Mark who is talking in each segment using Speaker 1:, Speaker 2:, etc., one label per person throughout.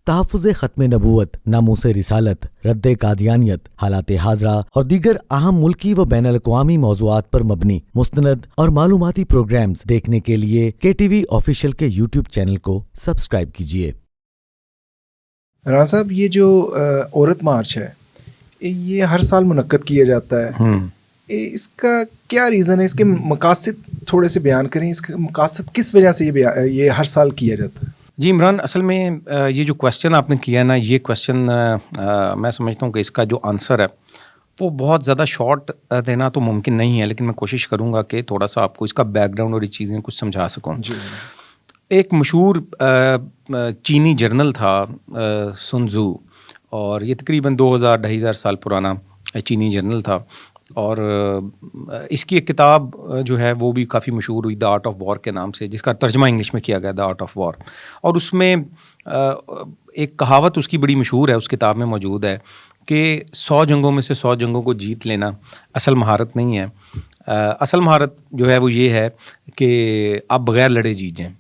Speaker 1: تحفظ ختم نبوت، ناموس رسالت، رد قادیانیت، حالات حاضرہ اور دیگر اہم ملکی و بین الاقوامی موضوعات پر مبنی مستند اور معلوماتی پروگرامز دیکھنے کے لیے KTV آفیشیل کے YouTube چینل کو سبسکرائب کیجیے۔
Speaker 2: رانا صاحب، یہ جو عورت مارچ ہے یہ ہر سال منعقد کیا جاتا ہے، اس کا کیا ریزن ہے؟ اس کے مقاصد تھوڑے سے بیان کریں، اس کے مقاصد کس وجہ سے یہ ہر سال کیا جاتا ہے؟
Speaker 3: جی عمران، اصل میں یہ جو کویشچن آپ نے کیا ہے نا، یہ کویشچن میں سمجھتا ہوں کہ اس کا جو آنسر ہے وہ بہت زیادہ شارٹ دینا تو ممکن نہیں ہے، لیکن میں کوشش کروں گا کہ تھوڑا سا آپ کو اس کا بیک گراؤنڈ اور یہ چیزیں کچھ سمجھا سکوں۔ ایک مشہور چینی جرنل تھا سنزو، اور یہ تقریباً 2000-2500 سال پرانا چینی جرنل تھا، اور اس کی ایک کتاب جو ہے وہ بھی کافی مشہور ہوئی، دا آرٹ آف وار کے نام سے، جس کا ترجمہ انگلش میں کیا گیا دا آرٹ آف وار۔ اور اس میں ایک کہاوت اس کی بڑی مشہور ہے، اس کتاب میں موجود ہے کہ 100 جنگوں میں سے 100 جنگوں کو جیت لینا اصل مہارت نہیں ہے، اصل مہارت جو ہے وہ یہ ہے کہ آپ بغیر لڑے جیت جائیں۔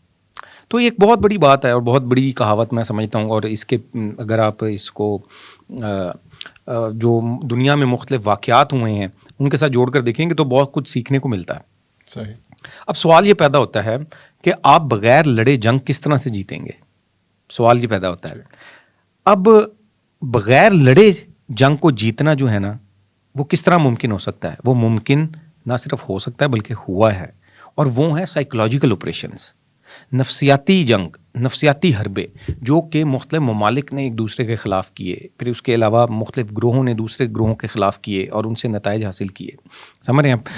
Speaker 3: تو یہ ایک بہت بڑی بات ہے اور بہت بڑی کہاوت میں سمجھتا ہوں، اور اس کے اگر آپ اس کو جو دنیا میں مختلف واقعات ہوئے ہیں ان کے ساتھ جوڑ کر دیکھیں گے تو بہت کچھ سیکھنے کو ملتا ہے۔
Speaker 2: صحیح۔
Speaker 3: اب سوال یہ پیدا ہوتا ہے کہ آپ بغیر لڑے جنگ کس طرح سے جیتیں گے؟ سوال یہ پیدا ہوتا ہے۔ اب بغیر لڑے جنگ کو جیتنا جو ہے نا، وہ کس طرح ممکن ہو سکتا ہے؟ وہ ممکن نہ صرف ہو سکتا ہے بلکہ ہوا ہے، اور وہ ہیں سائیکولوجیکل آپریشنز، نفسیاتی جنگ، نفسیاتی حربے، جو کہ مختلف ممالک نے ایک دوسرے کے خلاف کیے، پھر اس کے علاوہ مختلف گروہوں نے دوسرے گروہوں کے خلاف کیے اور ان سے نتائج حاصل کیے، سمجھ رہے ہیں آپ؟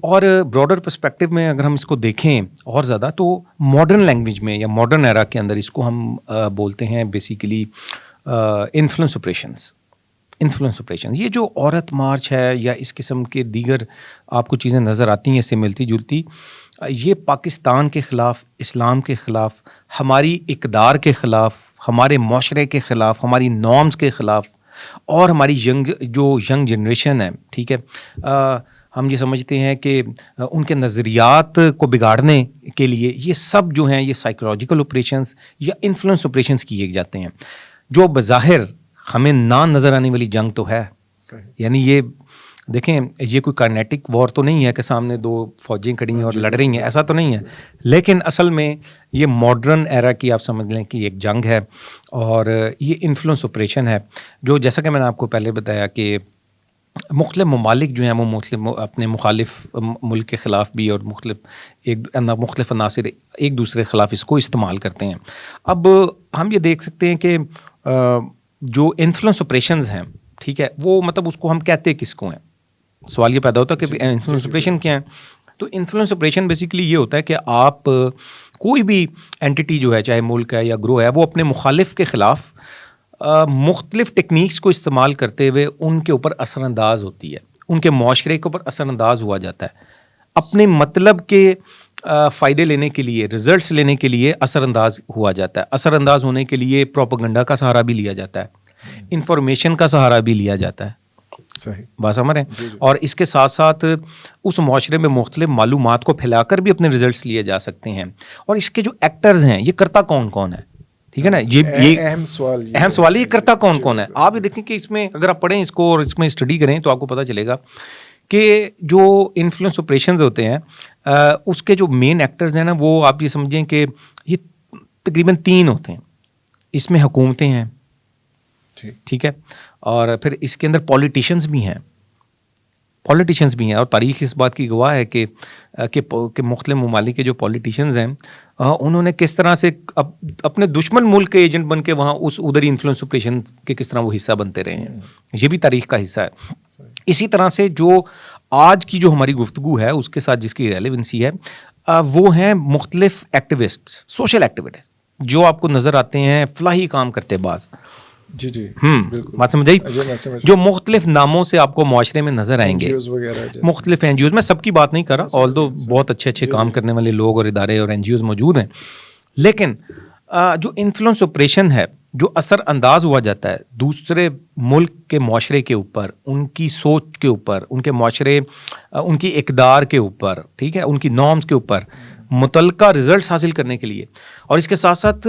Speaker 3: اور براڈر پرسپیکٹو میں اگر ہم اس کو دیکھیں اور زیادہ، تو ماڈرن لینگویج میں یا ماڈرن ایرا کے اندر اس کو ہم بولتے ہیں basically influence operations. Influence operation, یہ جو عورت مارچ ہے یا اس قسم کے دیگر آپ کو چیزیں نظر آتی ہیں اس سے ملتی جلتی، یہ پاکستان کے خلاف، اسلام کے خلاف، ہماری اقدار کے خلاف، ہمارے معاشرے کے خلاف، ہماری نارمز کے خلاف، اور ہماری ینگ جنریشن ہے، ٹھیک ہے، ہم یہ سمجھتے ہیں کہ ان کے نظریات کو بگاڑنے کے لیے یہ سب جو ہیں یہ سائیکولوجیکل آپریشنز یا انفلوئنس آپریشنز کیے جاتے ہیں، جو بظاہر ہمیں نہ نظر آنے والی جنگ تو ہے۔ یعنی یہ دیکھیں، یہ کوئی کائنیٹک وار تو نہیں ہے کہ سامنے دو فوجیں کھڑی ہیں اور لڑ رہی ہیں، ایسا تو نہیں ہے، لیکن اصل میں یہ ماڈرن ایرا کی آپ سمجھ لیں کہ ایک جنگ ہے، اور یہ انفلوئنس آپریشن ہے، جو جیسا کہ میں نے آپ کو پہلے بتایا کہ مختلف ممالک جو ہیں وہ مختلف اپنے مخالف ملک کے خلاف بھی، اور مختلف عناصر ایک دوسرے کے خلاف اس کو استعمال کرتے ہیں۔ اب ہم یہ دیکھ سکتے ہیں کہ جو انفلوئنس آپریشنز ہیں، ٹھیک ہے، وہ مطلب اس کو ہم کہتے کس کو ہیں؟ سوال یہ پیدا ہوتا ہے کہ انفلوئنس آپریشن کیا ہے؟ تو انفلوئنس آپریشن بیسیکلی یہ ہوتا ہے کہ آپ کوئی بھی اینٹی جو ہے، چاہے ملک ہے یا گروہ ہے، وہ اپنے مخالف کے خلاف مختلف ٹیکنیکس کو استعمال کرتے ہوئے ان کے اوپر اثر انداز ہوتی ہے، ان کے معاشرے کے اوپر اثر انداز ہوا جاتا ہے، اپنے مطلب کے فائدے لینے کے لیے، ریزلٹس لینے کے لیے اثر انداز ہوا جاتا ہے۔ اثر انداز ہونے کے لیے پروپیگنڈا کا سہارا بھی لیا جاتا ہے، انفارمیشن کا سہارا بھی لیا جاتا ہے،
Speaker 2: صحیح
Speaker 3: بات سمجھ رہے ہیں؟ اور اس کے ساتھ ساتھ اس معاشرے میں مختلف معلومات کو پھیلا کر بھی اپنے ریزلٹس لیے جا سکتے ہیں۔ اور اس کے جو ایکٹرز ہیں، یہ کرتا کون کون ہے؟ ٹھیک ہے نا، یہ اہم سوال ہے، یہ کرتا کون کون ہے؟ آپ یہ دیکھیں کہ اس میں اگر آپ پڑھیں اس کو اور اس میں اسٹڈی کریں تو آپ کو پتہ چلے گا کہ جو انفلوئنس آپریشنز ہوتے ہیں، اس کے جو مین ایکٹرز ہیں نا، وہ آپ یہ سمجھیں کہ یہ تقریباً 3 ہوتے ہیں۔ اس میں حکومتیں ہیں، ٹھیک ہے، اور پھر اس کے اندر پولیٹیشنز بھی ہیں، اور تاریخ اس بات کی گواہ ہے کہ مختلف ممالک کے جو پولیٹیشنز ہیں، انہوں نے کس طرح سے اپنے دشمن ملک کے ایجنٹ بن کے وہاں ادھر انفلوئنس آپریشن کے کس طرح وہ حصہ بنتے رہے ہیں، یہ بھی تاریخ کا حصہ ہے۔ اسی طرح سے جو آج کی جو ہماری گفتگو ہے اس کے ساتھ جس کی ریلیونسی ہے، وہ ہیں مختلف ایکٹیوسٹ، سوشل ایکٹیوسٹ، جو آپ کو نظر آتے ہیں فلاحی کام کرتے باز،
Speaker 2: جی
Speaker 3: بات سمجھ آئی؟ جو مختلف ناموں سے آپ کو معاشرے میں نظر آئیں گے، مختلف این جی اوز، میں سب کی بات نہیں کر رہا، آلدو بہت اچھے کام کرنے والے لوگ اور ادارے اور این جی اوز موجود ہیں، لیکن جو انفلوئنس آپریشن ہے، جو اثر انداز ہوا جاتا ہے دوسرے ملک کے معاشرے کے اوپر، ان کی سوچ کے اوپر، ان کے معاشرے، ان کی اقدار کے اوپر، ٹھیک ہے، ان کی نارمز کے اوپر متعلقہ ریزلٹس حاصل کرنے کے لیے، اور اس کے ساتھ ساتھ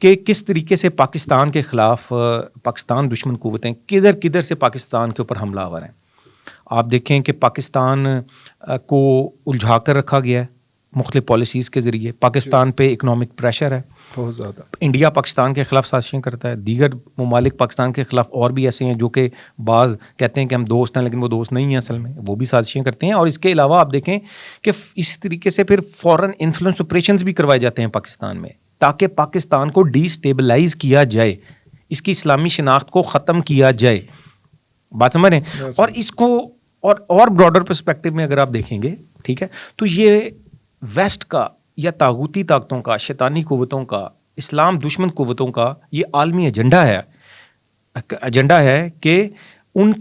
Speaker 3: کہ کس طریقے سے پاکستان کے خلاف پاکستان دشمن قوتیں کدھر کدھر سے پاکستان کے اوپر حملہ آور ہیں. آپ دیکھیں کہ پاکستان کو الجھا کر رکھا گیا ہے مختلف پالیسیز کے ذریعے. پاکستان پہ اکنامک پریشر ہے
Speaker 2: بہت زیادہ.
Speaker 3: انڈیا پاکستان کے خلاف سازشیں کرتا ہے. دیگر ممالک پاکستان کے خلاف اور بھی ایسے ہیں جو کہ بعض کہتے ہیں کہ ہم دوست ہیں لیکن وہ دوست نہیں ہیں اصل میں, وہ بھی سازشیں کرتے ہیں. اور اس کے علاوہ آپ دیکھیں کہ اس طریقے سے پھر فورن انفلوئنس آپریشنز بھی کروائے جاتے ہیں پاکستان میں تاکہ پاکستان کو ڈی اسٹیبلائز کیا جائے, اس کی اسلامی شناخت کو ختم کیا جائے. بات سمجھ رہے ہیں؟ اور اس کو اور براڈر پرسپیکٹو میں اگر آپ دیکھیں گے, ٹھیک ہے, تو یہ ویسٹ کا یا طاغوتی طاقتوں کا, شیطانی قوتوں کا, اسلام دشمن قوتوں کا یہ عالمی ایجنڈا ہے کہ ان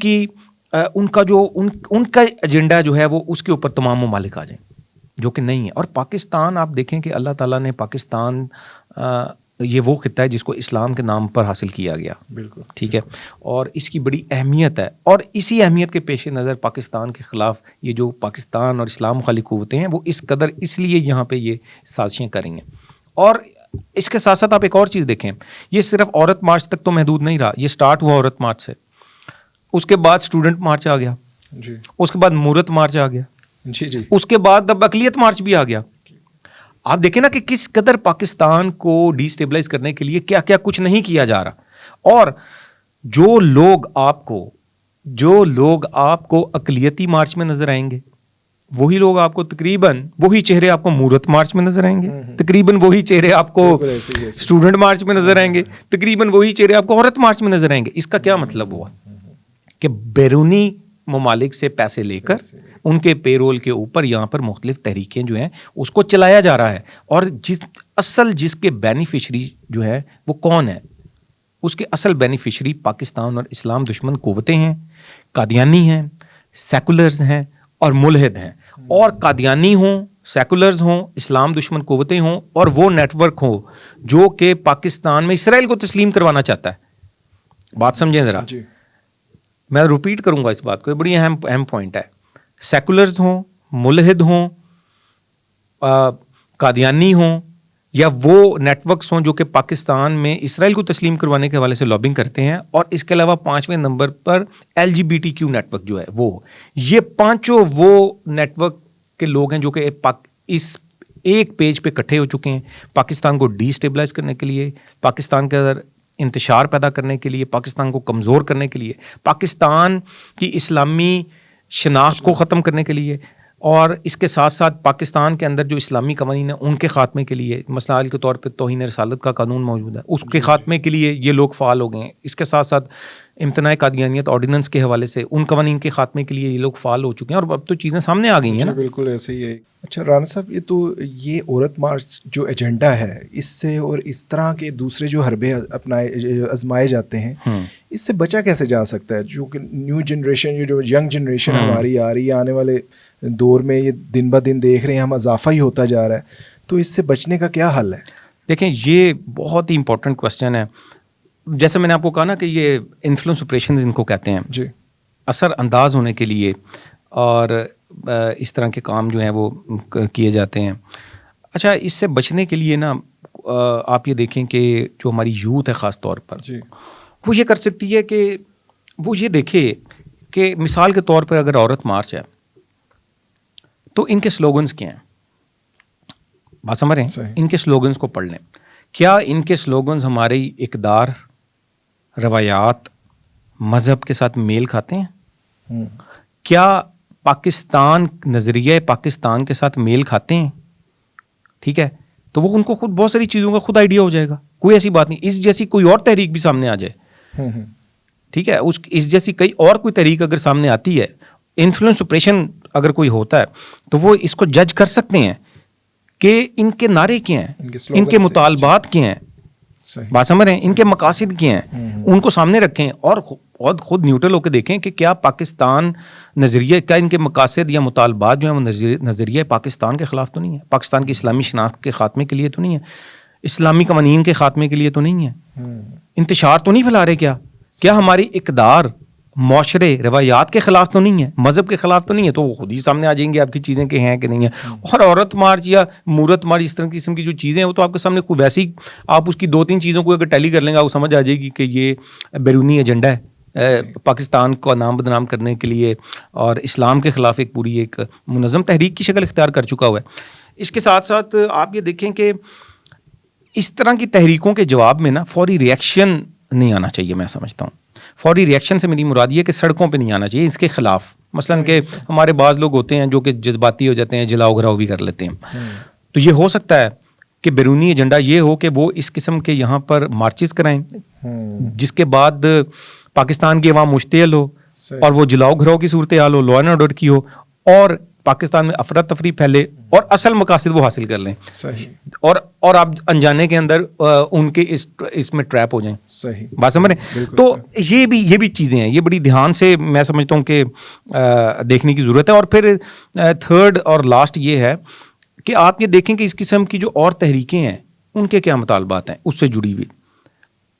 Speaker 3: کا ایجنڈا جو ہے وہ اس کے اوپر تمام ممالک آ جائیں, جو کہ نہیں ہے. اور پاکستان آپ دیکھیں کہ اللہ تعالیٰ نے پاکستان یہ وہ خطہ ہے جس کو اسلام کے نام پر حاصل کیا گیا,
Speaker 2: بالکل
Speaker 3: ٹھیک ہے, اور اس کی بڑی اہمیت ہے. اور اسی اہمیت کے پیش نظر پاکستان کے خلاف یہ جو پاکستان اور اسلام خالی قوتیں ہیں وہ اس قدر اس لیے یہاں پہ یہ سازشیں کریں گے. اور اس کے ساتھ ساتھ آپ ایک اور چیز دیکھیں, یہ صرف عورت مارچ تک تو محدود نہیں رہا. یہ سٹارٹ ہوا عورت مارچ سے, اس کے بعد اسٹوڈنٹ مارچ آ گیا,
Speaker 2: جی,
Speaker 3: اس کے بعد مورت مارچ آ گیا,
Speaker 2: جی جی,
Speaker 3: اس کے بعد اب اقلیت مارچ بھی آ گیا. آپ دیکھیں نا کہ کس قدر پاکستان کو ڈی اسٹیبلائز کرنے کے لیے کیا کیا کچھ نہیں کیا جا رہا. اور جو لوگ آپ کو اقلیتی مارچ میں نظر آئیں گے وہی لوگ آپ کو تقریباً وہی چہرے آپ کو مورت مارچ میں نظر آئیں گے, تقریباً وہی چہرے آپ کو اسٹوڈنٹ مارچ میں نظر آئیں گے, تقریباً وہی چہرے آپ کو عورت مارچ میں نظر آئیں گے. اس کا کیا مطلب ہوا کہ بیرونی ممالک سے پیسے لے کر ان کے پے رول کے اوپر یہاں پر مختلف تحریکیں جو ہیں اس کو چلایا جا رہا ہے. اور جس کے بینیفیشری جو ہے وہ کون ہے, اس کے اصل بینیفیشری پاکستان اور اسلام دشمن قوتیں ہیں, قادیانی ہیں, سیکولرز ہیں اور ملحد ہیں. اور قادیانی ہوں, سیکولرز ہوں, اسلام دشمن قوتیں ہوں اور وہ نیٹ ورک ہو جو کہ پاکستان میں اسرائیل کو تسلیم کروانا چاہتا ہے. بات سمجھیں ذرا, میں ریپیٹ کروں گا اس بات کو, یہ بڑی اہم پوائنٹ ہے. سیکولرز ہوں, ملحد ہوں, قادیانی ہوں یا وہ نیٹ ورکس ہوں جو کہ پاکستان میں اسرائیل کو تسلیم کروانے کے حوالے سے لابنگ کرتے ہیں, اور اس کے علاوہ 5ویں نمبر پر LGBTQ نیٹ ورک جو ہے وہ, یہ پانچوں وہ نیٹ ورک کے لوگ ہیں جو کہ اس ایک پیج پہ اکٹھے ہو چکے ہیں پاکستان کو ڈی اسٹیبلائز کرنے کے لیے, پاکستان کے اندر انتشار پیدا کرنے کے لیے, پاکستان کو کمزور کرنے کے لیے, پاکستان کی اسلامی شناخت کو ختم کرنے کے لیے, اور اس کے ساتھ ساتھ پاکستان کے اندر جو اسلامی قوانین ہیں ان کے خاتمے کے لیے. مثال کے طور پہ توہین رسالت کا قانون موجود ہے, اس کے خاتمے کے لیے یہ لوگ فعال ہو گئے ہیں. اس کے ساتھ ساتھ امتناع قادیانیت آرڈیننس کے حوالے سے ان قوانین کے خاتمے کے لیے یہ لوگ فعال ہو چکے ہیں, اور اب تو چیزیں سامنے آ گئی ہیں نا.
Speaker 2: بالکل ایسے ہی ہے. اچھا رانا صاحب, یہ عورت مارچ جو ایجنڈا ہے, اس سے اور اس طرح کے دوسرے جو حربے آزمائے جاتے ہیں, اس سے بچا کیسے جا سکتا ہے؟ جو کہ نیو جنریشن, جو ینگ جنریشن ہماری آ رہی ہے, آنے والے دور میں یہ دن بہ دن دیکھ رہے ہیں ہم اضافہ ہی ہوتا جا رہا ہے, تو اس سے بچنے کا کیا حل ہے؟
Speaker 3: دیکھیں, یہ بہت ہی امپورٹنٹ کوشچن ہے. جیسے میں نے آپ کو کہا نا کہ یہ انفلوئنس آپریشنز ان کو کہتے ہیں,
Speaker 2: جی,
Speaker 3: اثر انداز ہونے کے لیے اور اس طرح کے کام جو ہیں وہ کیے جاتے ہیں. اچھا, اس سے بچنے کے لیے نا آپ یہ دیکھیں کہ جو ہماری یوتھ ہے خاص طور پر,
Speaker 2: جی,
Speaker 3: وہ یہ کر سکتی ہے کہ وہ یہ دیکھے کہ مثال کے طور پر اگر عورت مارچ ہے تو ان کے سلوگنز کیا ہیں, بات سمجھ رہے ہیں, ان کے سلوگنز کو پڑھ لیں. کیا ان کے سلوگنز ہماری اقدار, روایات, مذہب کے ساتھ میل کھاتے ہیں؟ کیا پاکستان, نظریہ پاکستان کے ساتھ میل کھاتے ہیں؟ ٹھیک ہے, تو وہ ان کو خود بہت ساری چیزوں کا خود آئیڈیا ہو جائے گا. کوئی ایسی بات نہیں, اس جیسی کوئی اور تحریک بھی سامنے آ جائے, ٹھیک ہے, اس جیسی کوئی تحریک اگر سامنے آتی ہے, انفلوئنس آپریشن اگر کوئی ہوتا ہے, تو وہ اس کو جج کر سکتے ہیں کہ ان کے نعرے کیا ہیں, ان کے مطالبات کیا ہیں, بات سمجھ رہے ہیں, ان کے مقاصد کیا ہیں, ان کو سامنے رکھیں اور خود نیوٹرل ہو کے دیکھیں کہ کیا پاکستان نظریہ, کیا ان کے مقاصد یا مطالبات جو ہیں وہ نظریہ پاکستان کے خلاف تو نہیں ہے, پاکستان کی اسلامی شناخت کے خاتمے کے لیے تو نہیں ہے, اسلامی قوانین کے خاتمے کے لیے تو نہیں ہے, انتشار تو نہیں پھیلا رہے, کیا ہماری اقدار معاشرے روایات کے خلاف تو نہیں ہے, مذہب کے خلاف تو نہیں ہے, تو وہ خود ہی سامنے آ جائیں گے آپ کی چیزیں کہ ہیں کہ نہیں ہیں. اور عورت مارچ یا مورت مارچ اس طرح قسم کی جو چیزیں ہیں وہ تو آپ کے سامنے کوئی ویسی, آپ اس کی 2-3 چیزوں کو اگر ٹیلی کر لیں گے آپ کو سمجھ آ جائے گی کہ یہ بیرونی ایجنڈا ہے پاکستان کو نام بدنام کرنے کے لیے, اور اسلام کے خلاف ایک پوری ایک منظم تحریک کی شکل اختیار کر چکا ہوا ہے. اس کے ساتھ ساتھ آپ یہ دیکھیں کہ اس طرح کی تحریکوں کے جواب میں نا فوری ریئیکشن نہیں آنا چاہیے. میں سمجھتا ہوں فوری ریئیکشن سے میری مراد یہ کہ سڑکوں پہ نہیں آنا چاہیے اس کے خلاف. مثلاً کہ ہمارے بعض لوگ ہوتے ہیں جو کہ جذباتی ہو جاتے ہیں, جلاؤ گھراؤ بھی کر لیتے ہیں. تو یہ ہو سکتا ہے کہ بیرونی ایجنڈا یہ ہو کہ وہ اس قسم کے یہاں پر مارچز کرائیں جس کے بعد پاکستان کی عوام مشتعل ہو اور وہ جلاؤ گھراؤ کی صورتحال ہو, لا اینڈ آرڈر کی ہو, اور پاکستان میں افراتفری پھیلے اور اصل مقاصد وہ حاصل کر لیں.
Speaker 2: صحیح.
Speaker 3: اور آپ انجانے کے اندر ان کے اس میں ٹریپ ہو جائیں.
Speaker 2: صحیح.
Speaker 3: بات سمجھ رہے ہیں؟ تو یہ بھی چیزیں ہیں, یہ بڑی دھیان سے میں سمجھتا ہوں کہ دیکھنے کی ضرورت ہے. اور پھر تھرڈ اور لاسٹ یہ ہے کہ آپ یہ دیکھیں کہ اس قسم کی جو اور تحریکیں ہیں ان کے کیا مطالبات ہیں اس سے جڑی ہوئی,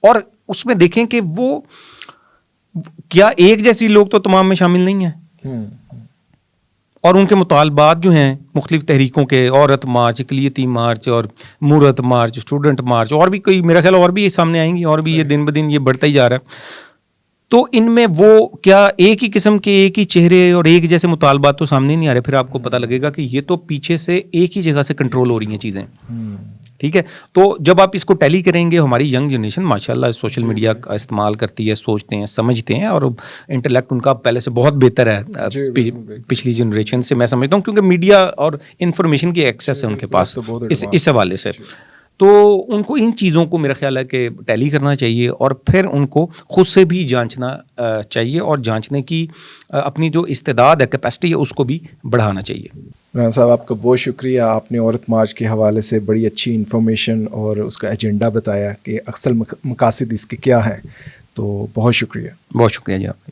Speaker 3: اور اس میں دیکھیں کہ وہ کیا ایک جیسی لوگ تو تمام میں شامل نہیں ہیں, اور ان کے مطالبات جو ہیں مختلف تحریکوں کے, عورت مارچ, اقلیتی مارچ اور مورت مارچ, اسٹوڈنٹ مارچ, اور بھی کوئی میرا خیال اور بھی سامنے آئیں گی, اور بھی یہ دن بدن یہ بڑھتا ہی جا رہا ہے. تو ان میں وہ کیا ایک ہی قسم کے ایک ہی چہرے اور ایک جیسے مطالبات تو سامنے نہیں آ رہے. پھر آپ کو پتہ لگے گا کہ یہ تو پیچھے سے ایک ہی جگہ سے کنٹرول ہو رہی ہیں چیزیں. ٹھیک ہے, تو جب آپ اس کو ٹیلی کریں گے, ہماری ینگ جنریشن ماشاءاللہ سوشل میڈیا کا استعمال کرتی ہے, سوچتے ہیں, سمجھتے ہیں, اور انٹلیکٹ ان کا پہلے سے بہت بہتر ہے پچھلی جنریشن سے, میں سمجھتا ہوں, کیونکہ میڈیا اور انفارمیشن کی ایکسیس ہے ان کے پاس اس حوالے سے. تو ان کو ان چیزوں کو میرا خیال ہے کہ ٹیلی کرنا چاہیے, اور پھر ان کو خود سے بھی جانچنا چاہیے, اور جانچنے کی اپنی جو استعداد ہے, کیپیسٹی ہے, اس کو بھی بڑھانا چاہیے.
Speaker 2: عمران صاحب آپ کا بہت شکریہ, آپ نے عورت مارچ کے حوالے سے بڑی اچھی انفارمیشن اور اس کا ایجنڈا بتایا کہ اصل مقاصد اس کے کیا ہیں. تو بہت شکریہ.
Speaker 3: بہت شکریہ جی آپ.